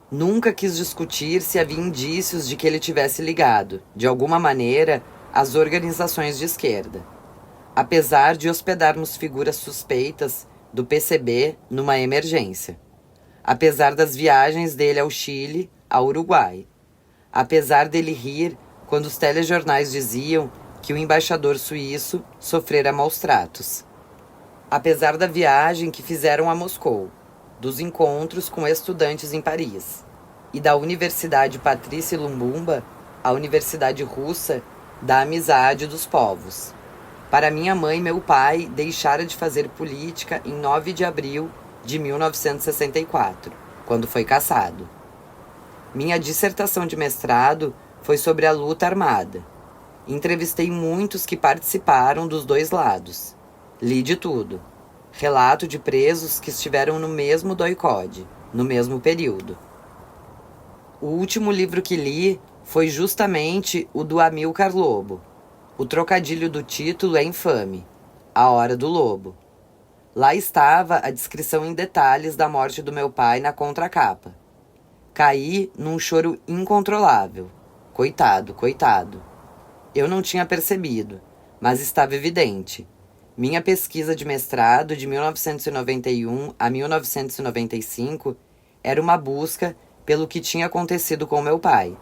Nunca quis discutir se havia indícios de que ele tivesse ligado, de alguma maneira, às organizações de esquerda. Apesar de hospedarmos figuras suspeitas do PCB numa emergência. Apesar das viagens dele ao Chile, ao Uruguai. Apesar dele rir quando os telejornais diziam que o embaixador suíço sofrera maus tratos. Apesar da viagem que fizeram a Moscou, dos encontros com estudantes em Paris e da Universidade Patrícia Lumumba, a Universidade Russa da Amizade dos Povos. Para minha mãe e meu pai, deixara de fazer política em 9 de abril de 1964, quando foi cassado. Minha dissertação de mestrado foi sobre a luta armada. Entrevistei muitos que participaram dos dois lados. Li de tudo. Relato de presos que estiveram no mesmo doicode, no mesmo período. O último livro que li foi justamente o do Amilcar Lobo. O trocadilho do título é infame, A Hora do Lobo. Lá estava a descrição em detalhes da morte do meu pai na contracapa. Caí num choro incontrolável. Coitado, coitado. Eu não tinha percebido, mas estava evidente. Minha pesquisa de mestrado de 1991 a 1995 era uma busca pelo que tinha acontecido com meu pai.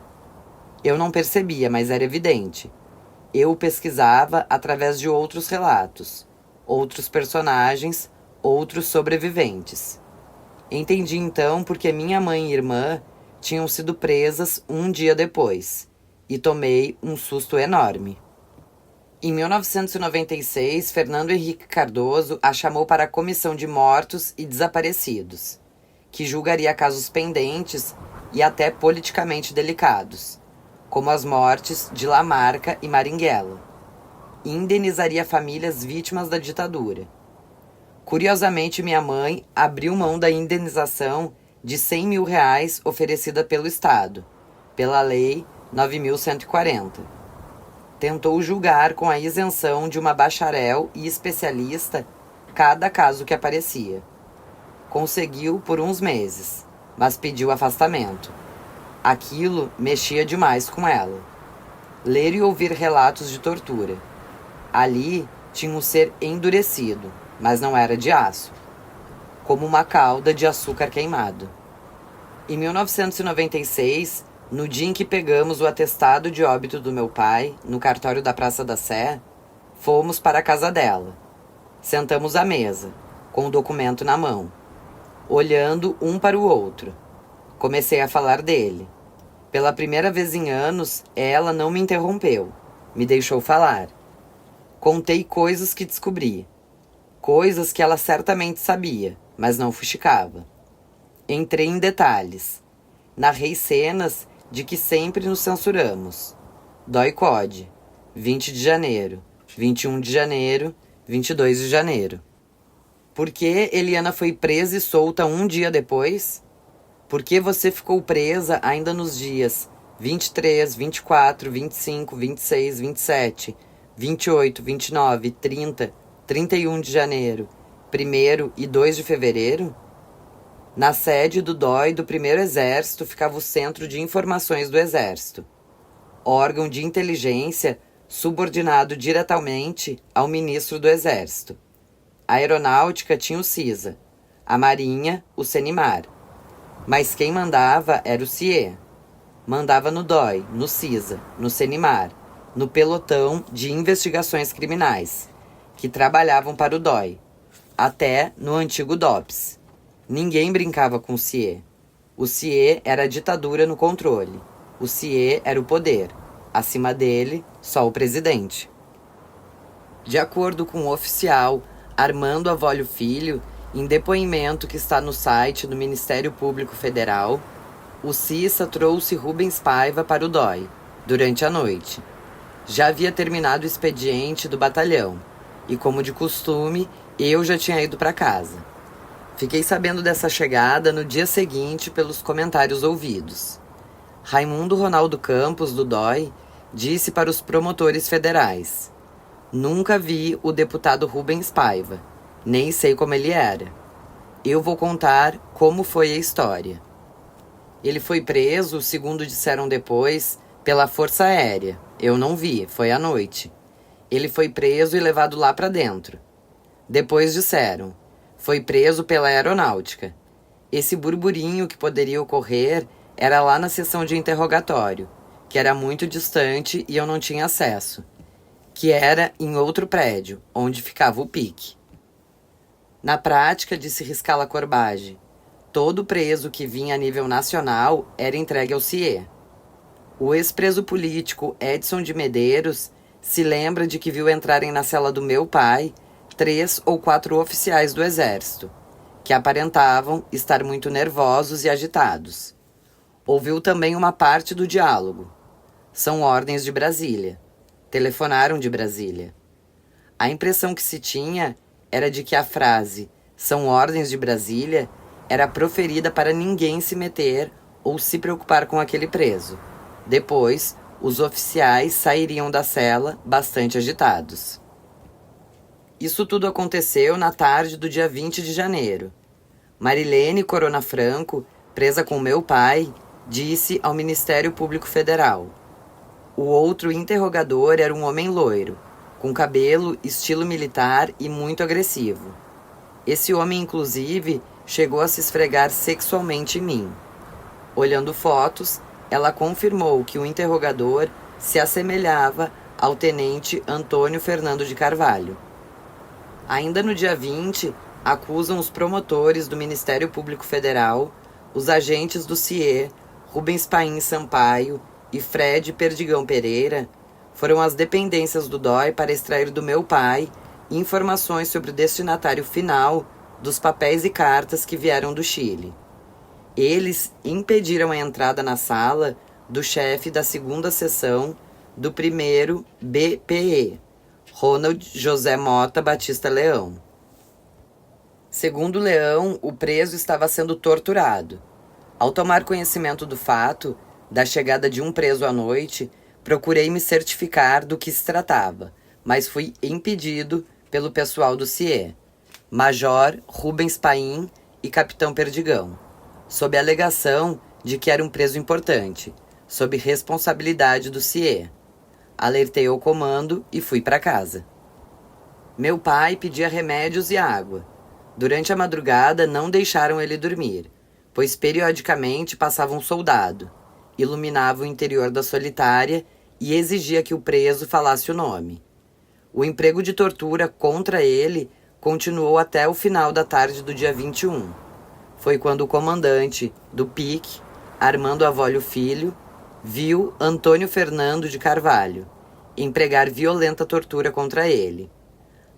Eu não percebia, mas era evidente. Eu pesquisava através de outros relatos, outros personagens, outros sobreviventes. Entendi então porque minha mãe e irmã tinham sido presas um dia depois, e tomei um susto enorme. Em 1996, Fernando Henrique Cardoso a chamou para a Comissão de Mortos e Desaparecidos, que julgaria casos pendentes e até politicamente delicados, como as mortes de Lamarca e Marighella, e indenizaria famílias vítimas da ditadura. Curiosamente, minha mãe abriu mão da indenização de R$100 mil oferecida pelo Estado, pela Lei 9.140. Tentou julgar com a isenção de uma bacharel e especialista cada caso que aparecia. Conseguiu por uns meses, mas pediu afastamento. Aquilo mexia demais com ela. Ler e ouvir relatos de tortura. Ali tinha um ser endurecido, mas não era de aço, como uma calda de açúcar queimado. Em 1996, no dia em que pegamos o atestado de óbito do meu pai, no cartório da Praça da Sé, fomos para a casa dela. Sentamos à mesa, com o documento na mão, olhando um para o outro. Comecei a falar dele. Pela primeira vez em anos, ela não me interrompeu. Me deixou falar. Contei coisas que descobri. Coisas que ela certamente sabia, mas não fuxicava. Entrei em detalhes. Narrei cenas de que sempre nos censuramos. Doicode, 20 de janeiro, 21 de janeiro, 22 de janeiro. Por que Eliana foi presa e solta um dia depois? Por que você ficou presa ainda nos dias 23, 24, 25, 26, 27, 28, 29, 30, 31 de janeiro, 1º e 2 de fevereiro? Na sede do DOI do 1º Exército ficava o Centro de Informações do Exército, órgão de inteligência subordinado diretamente ao Ministro do Exército. A Aeronáutica tinha o CISA, a Marinha, o CENIMAR. Mas quem mandava era o CIE. Mandava no DOI, no CISA, no CENIMAR, no pelotão de investigações criminais, que trabalhavam para o DOI, até no antigo DOPS. Ninguém brincava com o CIE. O CIE era a ditadura no controle. O CIE era o poder. Acima dele, só o presidente. De acordo com o oficial Armando Avolio Filho, em depoimento que está no site do Ministério Público Federal, o CISA trouxe Rubens Paiva para o DOI, durante a noite. Já havia terminado o expediente do batalhão, e como de costume, eu já tinha ido para casa. Fiquei sabendo dessa chegada no dia seguinte pelos comentários ouvidos. Raimundo Ronaldo Campos, do DOI, disse para os promotores federais: "Nunca vi o deputado Rubens Paiva, nem sei como ele era. Eu vou contar como foi a história." Ele foi preso, segundo disseram depois, pela Força Aérea. Eu não vi, foi à noite. Ele foi preso e levado lá para dentro. Depois disseram, foi preso pela Aeronáutica. Esse burburinho que poderia ocorrer era lá na sessão de interrogatório, que era muito distante e eu não tinha acesso, que era em outro prédio, onde ficava o PIC. Na prática, disse Riscala Corbage, todo preso que vinha a nível nacional era entregue ao CIE. O ex-preso político Edson de Medeiros se lembra de que viu entrarem na cela do meu pai 3 ou 4 oficiais do Exército, que aparentavam estar muito nervosos e agitados. Ouviu também uma parte do diálogo. São ordens de Brasília. Telefonaram de Brasília. A impressão que se tinha era de que a frase "são ordens de Brasília" era proferida para ninguém se meter ou se preocupar com aquele preso. Depois, os oficiais sairiam da cela bastante agitados. Isso tudo aconteceu na tarde do dia 20 de janeiro. Marilene Corona Franco, presa com meu pai, disse ao Ministério Público Federal. O outro interrogador era um homem loiro, com cabelo estilo militar e muito agressivo. Esse homem, inclusive, chegou a se esfregar sexualmente em mim. Olhando fotos, ela confirmou que o interrogador se assemelhava ao tenente Antônio Fernando de Carvalho. Ainda no dia 20, acusam os promotores do Ministério Público Federal, os agentes do CIE, Rubens Paim Sampaio e Fred Perdigão Pereira, foram às dependências do DOI para extrair do meu pai informações sobre o destinatário final dos papéis e cartas que vieram do Chile. Eles impediram a entrada na sala do chefe da segunda seção do primeiro BPE, Ronald José Mota Batista Leão. Segundo Leão, o preso estava sendo torturado. Ao tomar conhecimento do fato, da chegada de um preso à noite, procurei me certificar do que se tratava, mas fui impedido pelo pessoal do CIE, Major Rubens Paim e Capitão Perdigão, sob a alegação de que era um preso importante, sob responsabilidade do CIE. Alertei ao comando e fui para casa. Meu pai pedia remédios e água. Durante a madrugada não deixaram ele dormir, pois periodicamente passava um soldado, iluminava o interior da solitária e exigia que o preso falasse o nome. O emprego de tortura contra ele continuou até o final da tarde do dia 21. Foi quando o comandante do PIC, Armando Avolio Filho, viu Antônio Fernando de Carvalho empregar violenta tortura contra ele.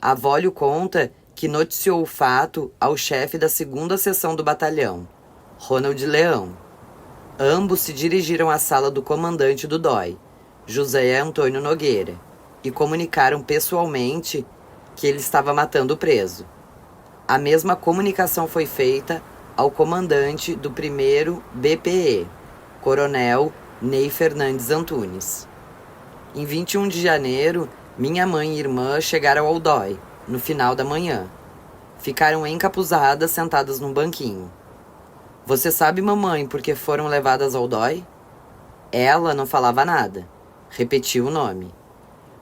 Avolio conta que noticiou o fato ao chefe da segunda seção do batalhão, Ronald Leão. Ambos se dirigiram à sala do comandante do DOI, José Antônio Nogueira, e comunicaram pessoalmente que ele estava matando o preso. A mesma comunicação foi feita ao comandante do primeiro BPE, Coronel Ney Fernandes Antunes. Em 21 de janeiro, minha mãe e irmã chegaram ao DOI, no final da manhã. Ficaram encapuzadas sentadas num banquinho. Você sabe, mamãe, por que foram levadas ao DOI? Ela não falava nada. Repetiu o nome.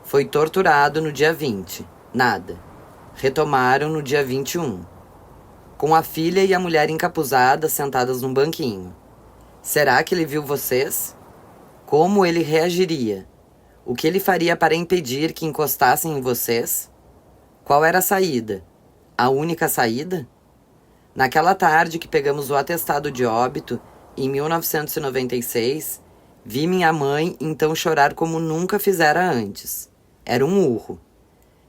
Foi torturado no dia 20. Nada. Retomaram no dia 21. Com a filha e a mulher encapuzadas sentadas num banquinho. Será que ele viu vocês? Como ele reagiria? O que ele faria para impedir que encostassem em vocês? Qual era a saída? A única saída? Naquela tarde que pegamos o atestado de óbito, em 1996, vi minha mãe então chorar como nunca fizera antes. Era um urro.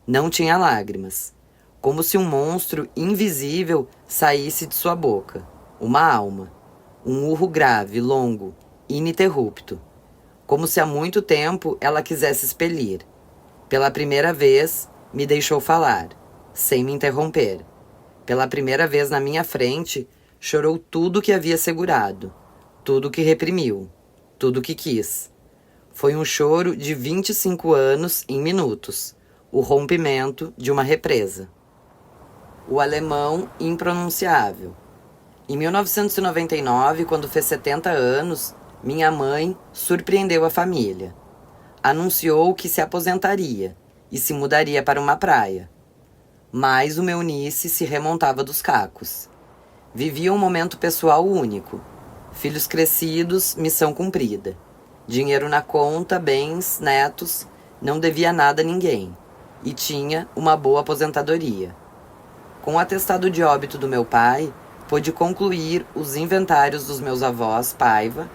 Não tinha lágrimas. Como se um monstro invisível saísse de sua boca. Uma alma. Um urro grave, longo, ininterrupto. Como se há muito tempo ela quisesse expelir. Pela primeira vez, me deixou falar, sem me interromper. Pela primeira vez na minha frente, chorou tudo que havia segurado, tudo que reprimiu, tudo que quis. Foi um choro de 25 anos em minutos, o rompimento de uma represa. O alemão impronunciável. Em 1999, quando fez 70 anos, minha mãe surpreendeu a família. Anunciou que se aposentaria e se mudaria para uma praia. Mas o meu Nice se remontava dos cacos. Vivia um momento pessoal único. Filhos crescidos, missão cumprida. Dinheiro na conta, bens, netos, não devia nada a ninguém. E tinha uma boa aposentadoria. Com o atestado de óbito do meu pai, pude concluir os inventários dos meus avós Paiva,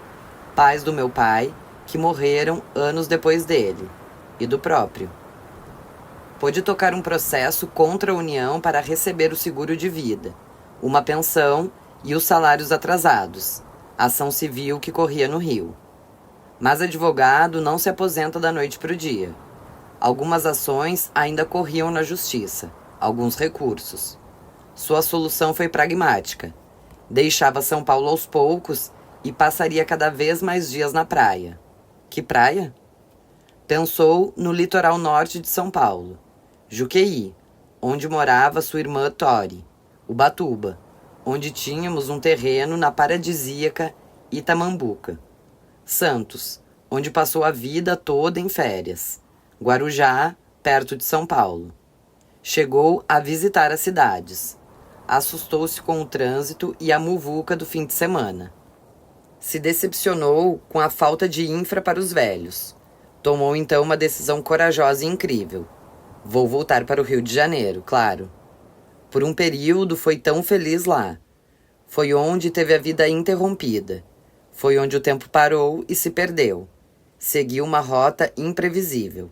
pais do meu pai, que morreram anos depois dele, e do próprio. Pude tocar um processo contra a União para receber o seguro de vida, uma pensão e os salários atrasados, ação civil que corria no Rio. Mas advogado não se aposenta da noite para o dia. Algumas ações ainda corriam na justiça, alguns recursos. Sua solução foi pragmática. Deixava São Paulo aos poucos e passaria cada vez mais dias na praia. Que praia? Pensou no litoral norte de São Paulo, Juqueí, onde morava sua irmã Tori, Ubatuba, onde tínhamos um terreno na paradisíaca Itamambuca, Santos, onde passou a vida toda em férias, Guarujá, perto de São Paulo. Chegou a visitar as cidades. Assustou-se com o trânsito e a muvuca do fim de semana. Se decepcionou com a falta de infra para os velhos. Tomou então uma decisão corajosa e incrível. Vou voltar para o Rio de Janeiro, claro. Por um período foi tão feliz lá. Foi onde teve a vida interrompida. Foi onde o tempo parou e se perdeu. Seguiu uma rota imprevisível.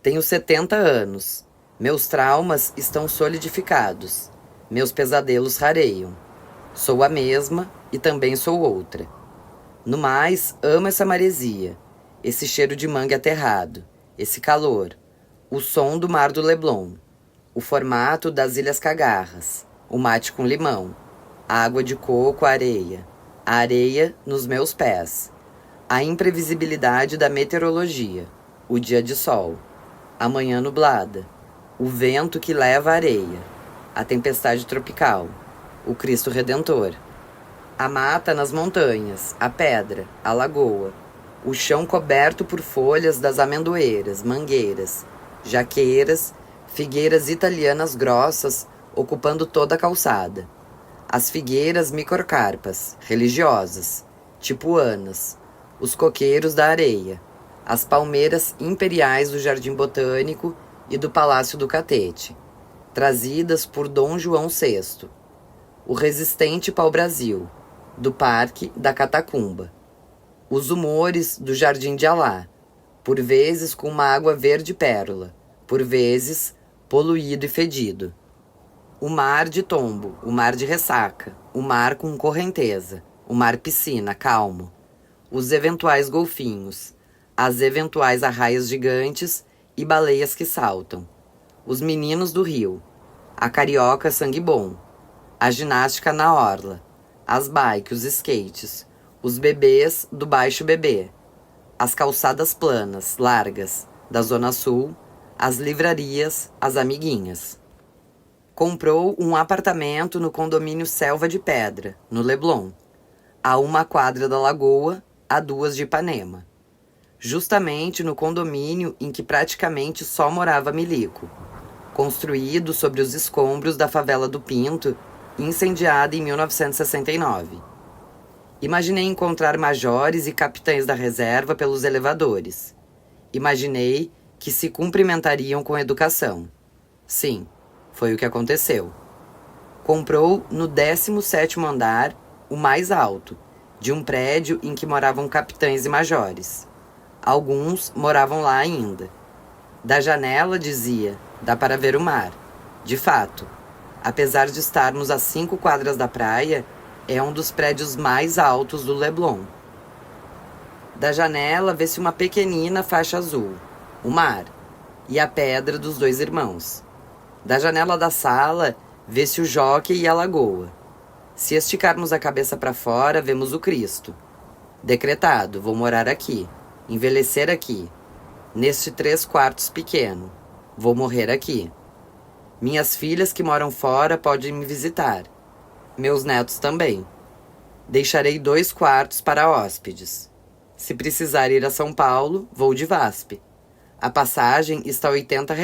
Tenho 70 anos. Meus traumas estão solidificados. Meus pesadelos rareiam. Sou a mesma e também sou outra. No mais, amo essa maresia, esse cheiro de mangue aterrado, esse calor, o som do mar do Leblon, o formato das Ilhas Cagarras, o mate com limão, a água de coco, a areia nos meus pés, a imprevisibilidade da meteorologia, o dia de sol, a manhã nublada, o vento que leva a areia, a tempestade tropical, o Cristo Redentor, a mata nas montanhas, a pedra, a lagoa, o chão coberto por folhas das amendoeiras, mangueiras, jaqueiras, figueiras italianas grossas ocupando toda a calçada, as figueiras microcarpas, religiosas, tipuanas, os coqueiros da areia, as palmeiras imperiais do Jardim Botânico e do Palácio do Catete, trazidas por Dom João VI, o resistente pau-brasil, do Parque da Catacumba, os humores do Jardim de Alá, por vezes com uma água verde pérola, por vezes poluído e fedido, o mar de tombo, o mar de ressaca, o mar com correnteza, o mar piscina, calmo, os eventuais golfinhos, as eventuais arraias gigantes e baleias que saltam, os meninos do rio, a carioca sangue bom, a ginástica na orla, as bikes, os skates, os bebês do baixo bebê, as calçadas planas, largas, da Zona Sul, as livrarias, as amiguinhas. Comprou um apartamento no condomínio Selva de Pedra, no Leblon, a 1 quadra da Lagoa, a 2 de Ipanema. Justamente no condomínio em que praticamente só morava Milico, construído sobre os escombros da favela do Pinto, incendiada em 1969. Imaginei encontrar majores e capitães da reserva pelos elevadores. Imaginei que se cumprimentariam com educação. Sim, foi o que aconteceu. Comprou no 17º andar, o mais alto, de um prédio em que moravam capitães e majores. Alguns moravam lá ainda. Da janela, dizia, dá para ver o mar. De fato, apesar de estarmos a 5 quadras da praia, é um dos prédios mais altos do Leblon. Da janela, vê-se uma pequenina faixa azul, o mar, e a pedra dos 2 irmãos. Da janela da sala, vê-se o jockey e a lagoa. Se esticarmos a cabeça para fora, vemos o Cristo. Decretado, vou morar aqui, envelhecer aqui, neste 3 quartos pequeno. Vou morrer aqui. Minhas filhas que moram fora podem me visitar. Meus netos também. Deixarei 2 quartos para hóspedes. Se precisar ir a São Paulo, vou de VASP. A passagem está R$ 80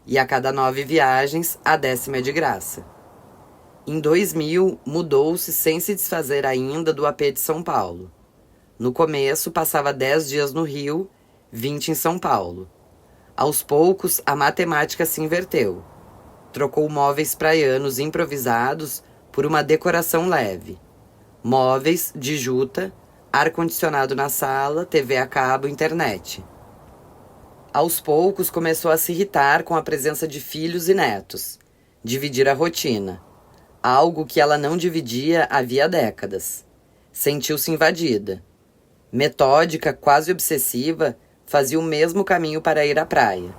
e a cada 9 viagens, a 10ª é de graça. Em 2000, mudou-se sem se desfazer ainda do AP de São Paulo. No começo, passava 10 dias no Rio, 20 em São Paulo. Aos poucos, a matemática se inverteu. Trocou móveis praianos improvisados por uma decoração leve. Móveis de juta, ar-condicionado na sala, TV a cabo, internet. Aos poucos, começou a se irritar com a presença de filhos e netos. Dividir a rotina. Algo que ela não dividia havia décadas. Sentiu-se invadida. Metódica, quase obsessiva, fazia o mesmo caminho para ir à praia.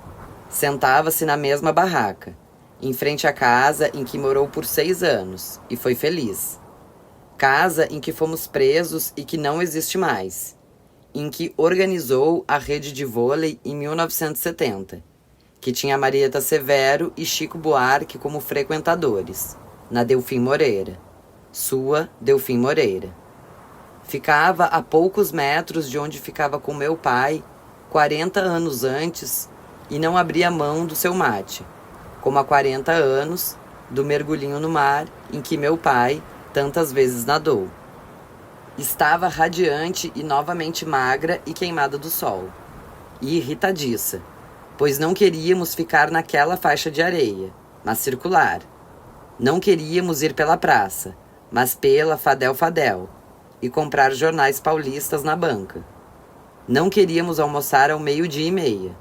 Sentava-se na mesma barraca, em frente à casa em que morou por 6 anos, e foi feliz. Casa em que fomos presos e que não existe mais. Em que organizou a rede de vôlei em 1970, que tinha Marieta Severo e Chico Buarque como frequentadores, na Delfim Moreira. Sua Delfim Moreira. Ficava a poucos metros de onde ficava com meu pai, 40 anos antes, e não abria mão do seu mate, como há 40 anos, do mergulhinho no mar em que meu pai tantas vezes nadou. Estava radiante e novamente magra e queimada do sol, e irritadiça, pois não queríamos ficar naquela faixa de areia, mas circular. Não queríamos ir pela praça, mas pela Fadel, e comprar jornais paulistas na banca. Não queríamos almoçar ao 12:30.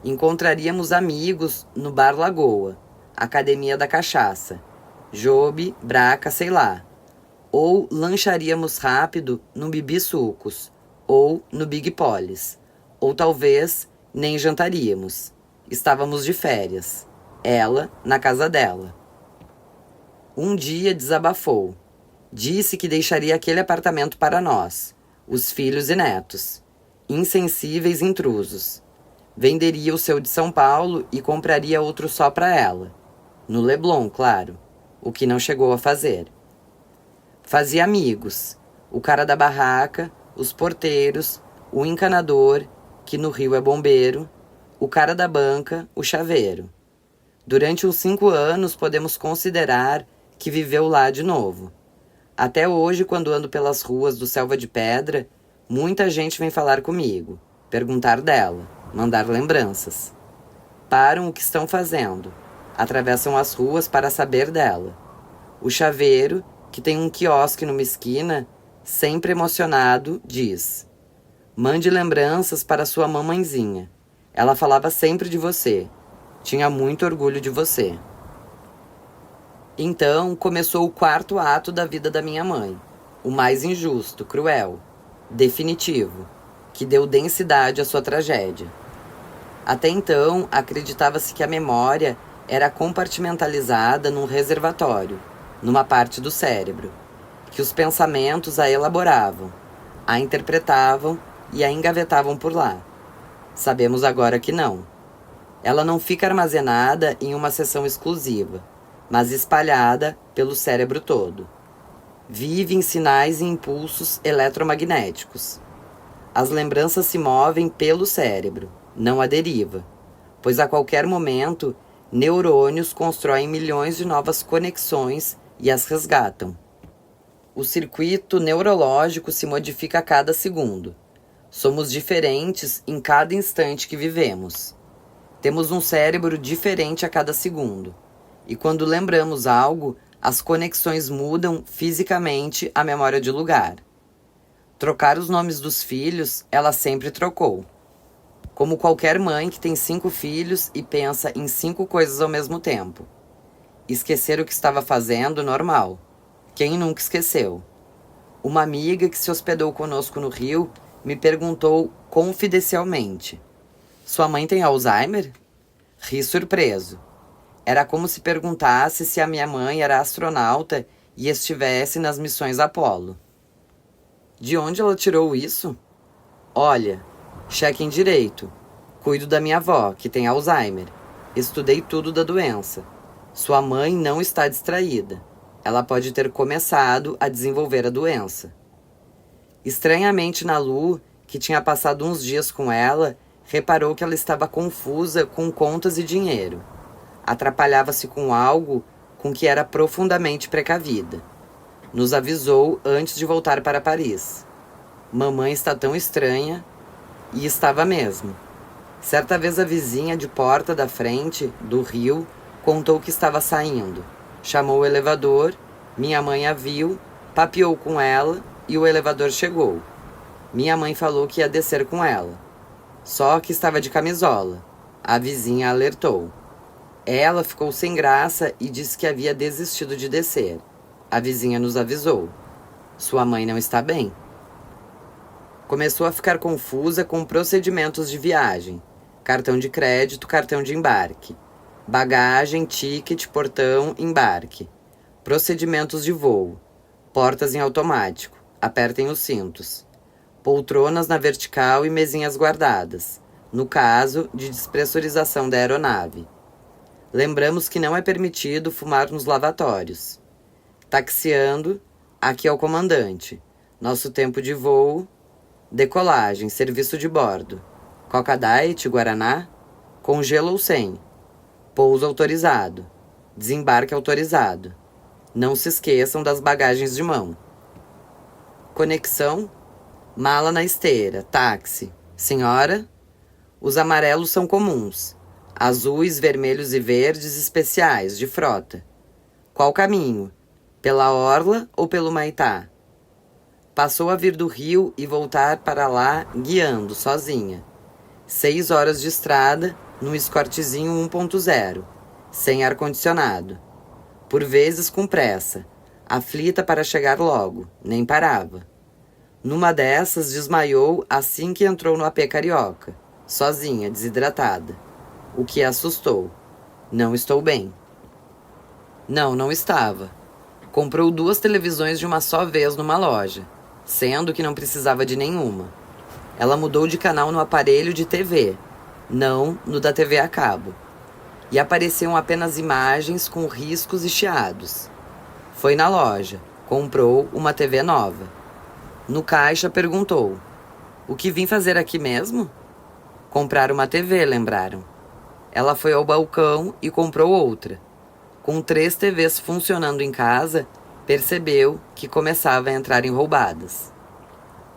Encontraríamos amigos no Bar Lagoa, Academia da Cachaça, Jobe, Braca, sei lá. Ou lancharíamos rápido no Bibi Sucos, ou no Big Polis. Ou talvez nem jantaríamos. Estávamos de férias. Ela na casa dela. Um dia desabafou. Disse que deixaria aquele apartamento para nós, os filhos e netos, insensíveis intrusos. Venderia o seu de São Paulo e compraria outro só para ela. No Leblon, claro, o que não chegou a fazer. Fazia amigos, o cara da barraca, os porteiros, o encanador, que no Rio é bombeiro, o cara da banca, o chaveiro. Durante uns 5 anos podemos considerar que viveu lá de novo. Até hoje, quando ando pelas ruas do Selva de Pedra, muita gente vem falar comigo, perguntar dela, mandar lembranças. Param o que estão fazendo, atravessam as ruas para saber dela. O chaveiro, que tem um quiosque numa esquina, sempre emocionado, diz: mande lembranças para sua mamãezinha. Ela falava sempre de você. Tinha muito orgulho de você. Então começou o 4º ato da vida da minha mãe, o mais injusto, cruel, definitivo, que deu densidade à sua tragédia. Até então, acreditava-se que a memória era compartimentalizada num reservatório, numa parte do cérebro, que os pensamentos a elaboravam, a interpretavam e a engavetavam por lá. Sabemos agora que não. Ela não fica armazenada em uma seção exclusiva, mas espalhada pelo cérebro todo. Vive em sinais e impulsos eletromagnéticos. As lembranças se movem pelo cérebro, não à deriva, pois a qualquer momento, neurônios constroem milhões de novas conexões e as resgatam. O circuito neurológico se modifica a cada segundo. Somos diferentes em cada instante que vivemos. Temos um cérebro diferente a cada segundo. E quando lembramos algo, as conexões mudam fisicamente a memória de lugar. Trocar os nomes dos filhos, ela sempre trocou. Como qualquer mãe que tem 5 filhos e pensa em 5 coisas ao mesmo tempo. Esquecer o que estava fazendo, normal. Quem nunca esqueceu? Uma amiga que se hospedou conosco no Rio me perguntou confidencialmente: sua mãe tem Alzheimer? Ri surpreso. Era como se perguntasse se a minha mãe era astronauta e estivesse nas missões Apolo. De onde ela tirou isso? Olha, cheque em direito. Cuido da minha avó, que tem Alzheimer. Estudei tudo da doença. Sua mãe não está distraída. ela pode ter começado a desenvolver a doença. Estranhamente, Nalu, que tinha passado uns dias com ela, reparou que ela estava confusa com contas e dinheiro. Atrapalhava-se com algo com que era profundamente precavida. Nos avisou antes de voltar para Paris. Mamãe está tão estranha, e estava mesmo. Certa vez a vizinha de porta da frente, do rio, contou que estava saindo. Chamou o elevador, minha mãe a viu, papeou com ela e o elevador chegou. Minha mãe falou que ia descer com ela. Só que estava de camisola. A vizinha alertou. Ela ficou sem graça e disse que havia desistido de descer. A vizinha nos avisou. Sua mãe não está bem. Começou a ficar confusa com procedimentos de viagem. Cartão de crédito, cartão de embarque. Bagagem, ticket, portão, embarque. Procedimentos de voo. Portas em automático. Apertem os cintos. Poltronas na vertical e mesinhas guardadas. No caso de despressurização da aeronave. Lembramos que não é permitido fumar nos lavatórios. Taxiando, aqui é o comandante. Nosso tempo de voo, decolagem, serviço de bordo. Coca Diet, Guaraná, com gelo ou sem. Pouso autorizado. Desembarque autorizado. Não se esqueçam das bagagens de mão. Conexão, mala na esteira, táxi. Senhora, os amarelos são comuns. Azuis, vermelhos e verdes especiais, de frota. Qual caminho? Pela orla ou pelo Maitá? Passou a vir do rio e voltar para lá guiando, sozinha. 6 horas de estrada, num escortezinho 1.0, sem ar-condicionado. Por vezes com pressa, aflita para chegar logo, nem parava. Numa dessas, desmaiou assim que entrou no AP Carioca, sozinha, desidratada. O que a assustou. Não estou bem. Não estava. Comprou 2 televisões de uma só vez numa loja, sendo que não precisava de nenhuma. Ela mudou de canal no aparelho de TV, não no da TV a cabo. E apareciam apenas imagens com riscos e chiados. Foi na loja, comprou uma TV nova. No caixa perguntou: o que vim fazer aqui mesmo? Comprar uma TV, lembraram. Ela foi ao balcão e comprou outra. Com 3 TVs funcionando em casa, percebeu que começava a entrar em roubadas.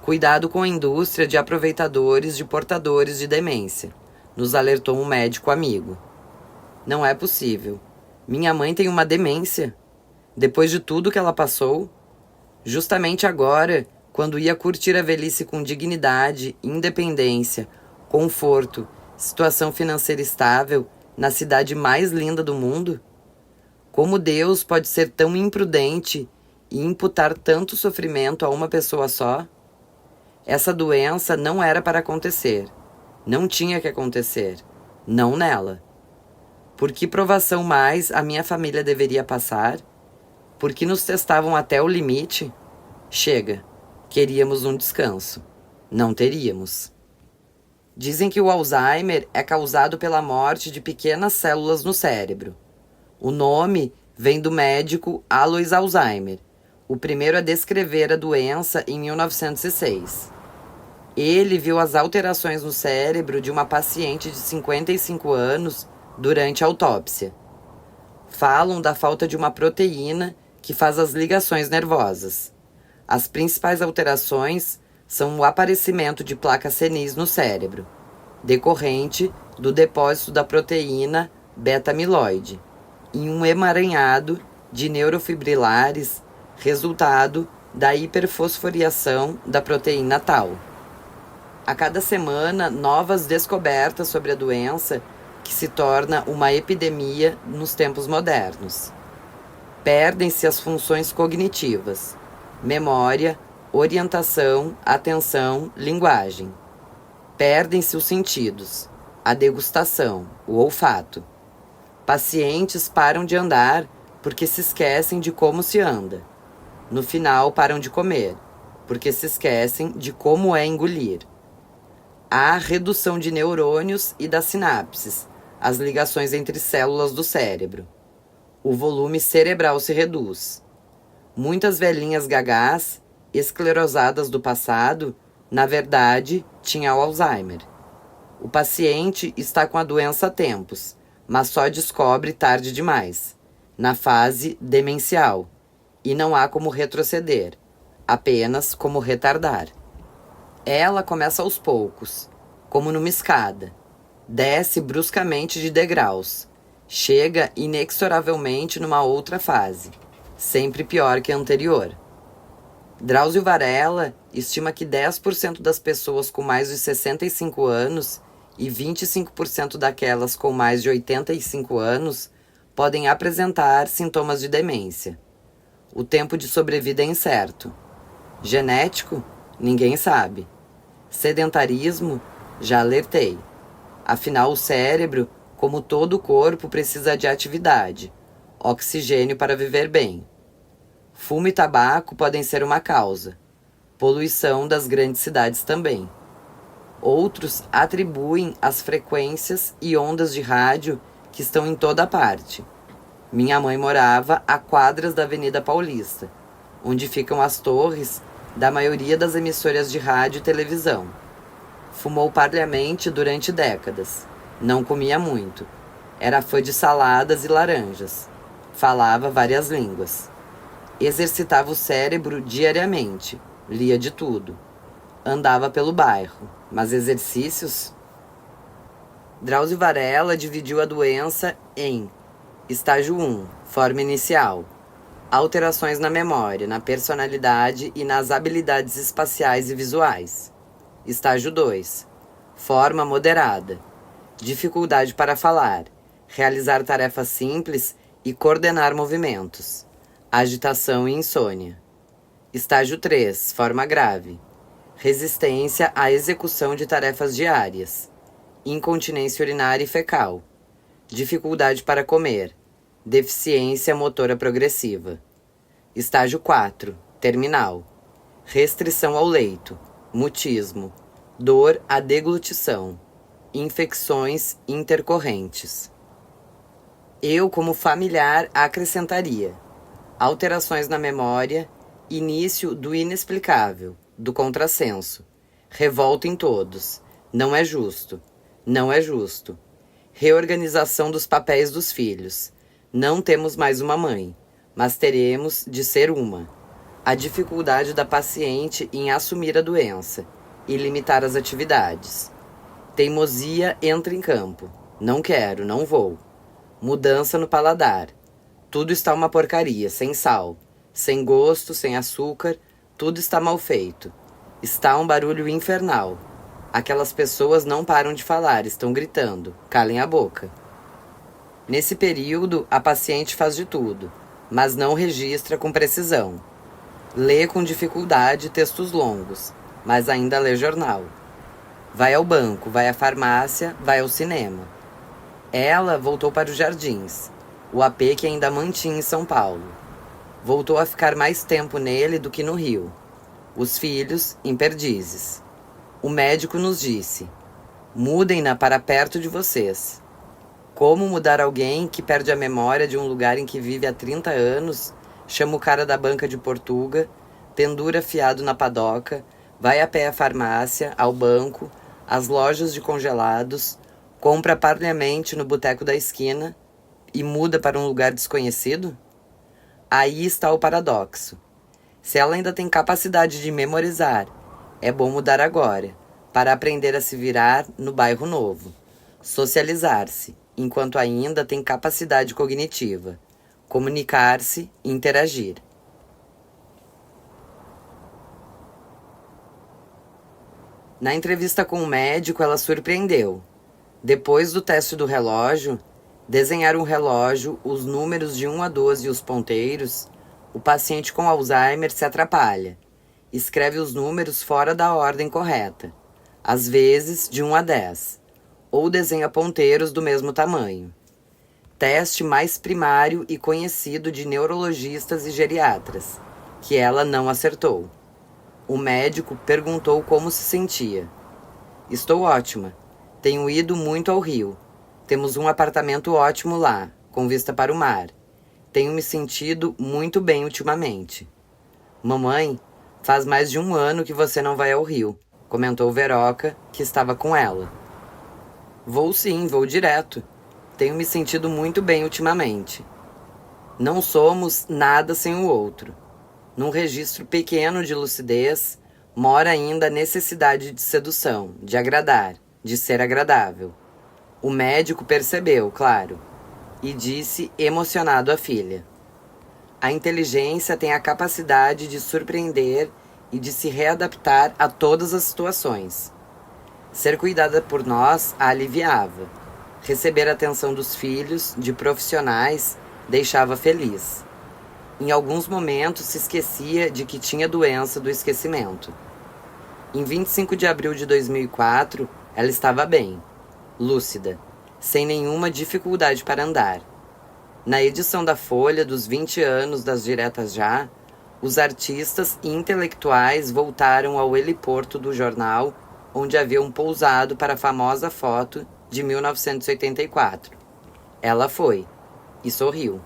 Cuidado com a indústria de aproveitadores de portadores de demência, nos alertou um médico amigo. Não é possível. Minha mãe tem uma demência. Depois de tudo que ela passou, justamente agora, quando ia curtir a velhice com dignidade, independência, conforto, situação financeira estável, na cidade mais linda do mundo? Como Deus pode ser tão imprudente e imputar tanto sofrimento a uma pessoa só? Essa doença não era para acontecer. Não tinha que acontecer. Não nela. Por que provação mais a minha família deveria passar? Por que nos testavam até o limite? Chega. Queríamos um descanso. Não teríamos. Dizem que o Alzheimer é causado pela morte de pequenas células no cérebro. O nome vem do médico Alois Alzheimer, o primeiro a descrever a doença em 1906. Ele viu as alterações no cérebro de uma paciente de 55 anos durante a autópsia. Falam da falta de uma proteína que faz as ligações nervosas. As principais alterações são o aparecimento de placas senis no cérebro, decorrente do depósito da proteína beta-amiloide, em um emaranhado de neurofibrilares, resultado da hiperfosforiação da proteína tal. A cada semana, novas descobertas sobre a doença, que se torna uma epidemia nos tempos modernos. Perdem-se as funções cognitivas, memória, orientação, atenção, linguagem. Perdem-se os sentidos, a degustação, o olfato. Pacientes param de andar porque se esquecem de como se anda. No final, param de comer, porque se esquecem de como é engolir. Há redução de neurônios e das sinapses, as ligações entre células do cérebro. O volume cerebral se reduz. Muitas velhinhas gagás, esclerosadas do passado, na verdade, tinham Alzheimer. O paciente está com a doença há tempos, mas só descobre tarde demais, na fase demencial, e não há como retroceder, apenas como retardar. Ela começa aos poucos, como numa escada, desce bruscamente de degraus, chega inexoravelmente numa outra fase, sempre pior que a anterior. Drauzio Varela estima que 10% das pessoas com mais de 65 anos e 25% daquelas com mais de 85 anos podem apresentar sintomas de demência. O tempo de sobrevida é incerto. Genético? Ninguém sabe. Sedentarismo? Já alertei. Afinal, o cérebro, como todo o corpo, precisa de atividade, oxigênio para viver bem. Fumo e tabaco podem ser uma causa. Poluição das grandes cidades também. Outros atribuem as frequências e ondas de rádio que estão em toda parte. Minha mãe morava a quadras da Avenida Paulista, onde ficam as torres da maioria das emissoras de rádio e televisão. Fumou parcialmente durante décadas. Não comia muito. Era fã de saladas e laranjas. Falava várias línguas. Exercitava o cérebro diariamente. Lia de tudo. Andava pelo bairro. Mas exercícios? Drauzio Varela dividiu a doença em estágio 1, forma inicial. Alterações na memória, na personalidade e nas habilidades espaciais e visuais. Estágio 2, forma moderada. Dificuldade para falar, realizar tarefas simples e coordenar movimentos. Agitação e insônia. Estágio 3, forma grave. Resistência à execução de tarefas diárias. Incontinência urinária e fecal. Dificuldade para comer. Deficiência motora progressiva. Estágio 4, terminal. Restrição ao leito. Mutismo. Dor à deglutição. Infecções intercorrentes. Eu, como familiar, acrescentaria alterações na memória, início do inexplicável, do contrassenso, revolta em todos, não é justo, não é justo, reorganização dos papéis dos filhos, não temos mais uma mãe, mas teremos de ser uma, a dificuldade da paciente em assumir a doença e limitar as atividades. Teimosia entra em campo, não quero, não vou, mudança no paladar, tudo está uma porcaria, sem sal, sem gosto, sem açúcar, tudo está mal feito. Está um barulho infernal. Aquelas pessoas não param de falar, estão gritando. Calem a boca. Nesse período, a paciente faz de tudo, mas não registra com precisão. Lê com dificuldade textos longos, mas ainda lê jornal. Vai ao banco, vai à farmácia, vai ao cinema. Ela voltou para os jardins, o AP que ainda mantinha em São Paulo. Voltou a ficar mais tempo nele do que no Rio. Os filhos em Perdizes. O médico nos disse: mudem-na para perto de vocês. Como mudar alguém que perde a memória de um lugar em que vive há 30 anos, chama o cara da banca de Portuga, pendura fiado na padoca, vai a pé à farmácia, ao banco, às lojas de congelados, compra parcialmente no boteco da esquina e muda para um lugar desconhecido? Aí está o paradoxo. Se ela ainda tem capacidade de memorizar, é bom mudar agora, para aprender a se virar no bairro novo. Socializar-se, enquanto ainda tem capacidade cognitiva. Comunicar-se e interagir. Na entrevista com o médico, ela surpreendeu. Depois do teste do relógio, desenhar um relógio, os números de 1 a 12 e os ponteiros, o paciente com Alzheimer se atrapalha. Escreve os números fora da ordem correta, às vezes de 1 a 10, ou desenha ponteiros do mesmo tamanho. Teste mais primário e conhecido de neurologistas e geriatras, que ela não acertou. O médico perguntou como se sentia. Estou ótima. Tenho ido muito ao Rio. Temos um apartamento ótimo lá, com vista para o mar. Tenho me sentido muito bem ultimamente. Mamãe, faz mais de 1 ano que você não vai ao Rio, comentou Veroca, que estava com ela. Vou sim, vou direto. Tenho me sentido muito bem ultimamente. Não somos nada sem o outro. Num registro pequeno de lucidez, mora ainda a necessidade de sedução, de agradar, de ser agradável. O médico percebeu, claro, e disse emocionado à filha: a inteligência tem a capacidade de surpreender e de se readaptar a todas as situações. Ser cuidada por nós a aliviava. Receber a atenção dos filhos, de profissionais, deixava feliz. Em alguns momentos se esquecia de que tinha doença do esquecimento. Em 25 de abril de 2004, ela estava bem, lúcida, sem nenhuma dificuldade para andar. Na edição da Folha dos 20 anos das Diretas Já, os artistas e intelectuais voltaram ao heliporto do jornal, onde haviam pousado para a famosa foto de 1984. Ela foi e sorriu.